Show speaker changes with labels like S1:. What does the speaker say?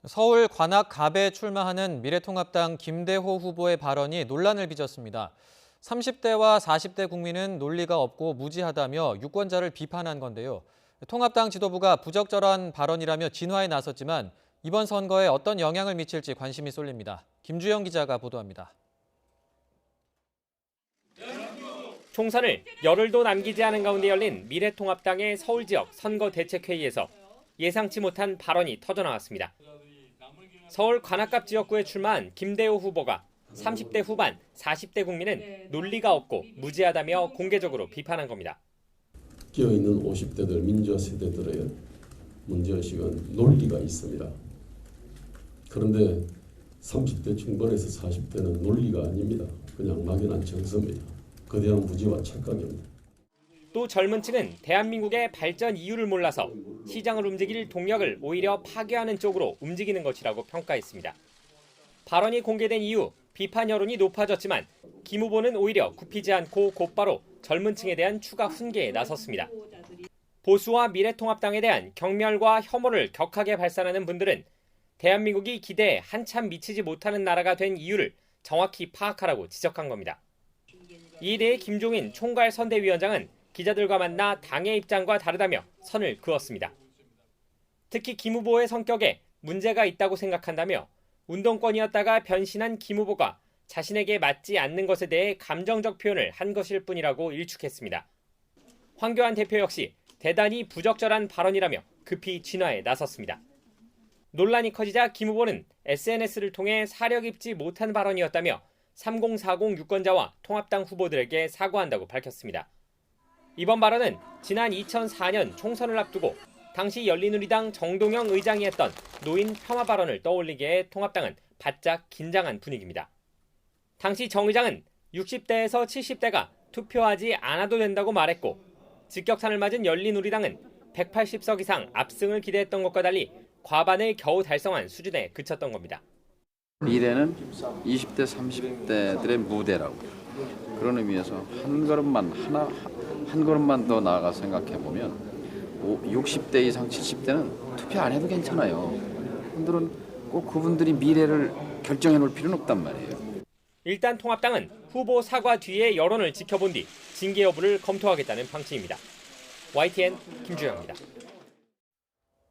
S1: 서울 관악갑에 출마하는 미래통합당 김대호 후보의 발언이 논란을 빚었습니다. 30대와 40대 국민은 논리가 없고 무지하다며 유권자를 비판한 건데요. 통합당 지도부가 부적절한 발언이라며 진화에 나섰지만 이번 선거에 어떤 영향을 미칠지 관심이 쏠립니다. 김주영 기자가 보도합니다.
S2: 총선을 열흘도 남기지 않은 가운데 열린 미래통합당의 서울 지역 선거대책회의에서 예상치 못한 발언이 터져나왔습니다. 서울 관악갑 지역구에 출마한 김대호 후보가 30대 후반, 40대 국민은 논리가 없고 무지하다며 공개적으로 비판한 겁니다.
S3: 끼어있는 50대들, 민주화 세대들의 문제의식은 논리가 있습니다. 그런데 30대 중반에서 40대는 논리가 아닙니다. 그냥 막연한 정서입니다. 거대한 무지와 착각입니다.
S2: 또 젊은 층은 대한민국의 발전 이유를 몰라서 시장을 움직일 동력을 오히려 파괴하는 쪽으로 움직이는 것이라고 평가했습니다. 발언이 공개된 이후 비판 여론이 높아졌지만 김 후보는 오히려 굽히지 않고 곧바로 젊은 층에 대한 추가 훈계에 나섰습니다. 보수와 미래통합당에 대한 경멸과 혐오를 격하게 발산하는 분들은 대한민국이 기대에 한참 미치지 못하는 나라가 된 이유를 정확히 파악하라고 지적한 겁니다. 이에 대해 김종인 총괄선대위원장은 기자들과 만나 당의 입장과 다르다며 선을 그었습니다. 특히 김 후보의 성격에 문제가 있다고 생각한다며 운동권이었다가 변신한 김 후보가 자신에게 맞지 않는 것에 대해 감정적 표현을 한 것일 뿐이라고 일축했습니다. 황교안 대표 역시 대단히 부적절한 발언이라며 급히 진화에 나섰습니다. 논란이 커지자 김 후보는 SNS를 통해 사려 깊지 못한 발언이었다며 3040 유권자와 통합당 후보들에게 사과한다고 밝혔습니다. 이번 발언은 지난 2004년 총선을 앞두고 당시 열린우리당 정동영 의장이 했던 노인 폄하 발언을 떠올리게 해 통합당은 바짝 긴장한 분위기입니다. 당시 정 의장은 60대에서 70대가 투표하지 않아도 된다고 말했고 직격탄을 맞은 열린우리당은 180석 이상 압승을 기대했던 것과 달리 과반을 겨우 달성한 수준에 그쳤던 겁니다.
S4: 미래는 20대, 30대들의 무대라고. 그런 의미에서 한 걸음만 더 나아가 생각해 보면 60대 이상 70대는 투표 안 해도 괜찮아요. 그분들은 꼭 그분들이 미래를 결정해 놓을 필요는 없단 말이에요.
S2: 일단 통합당은 후보 사과 뒤에 여론을 지켜본 뒤 징계 여부를 검토하겠다는 방침입니다. YTN 김주영입니다.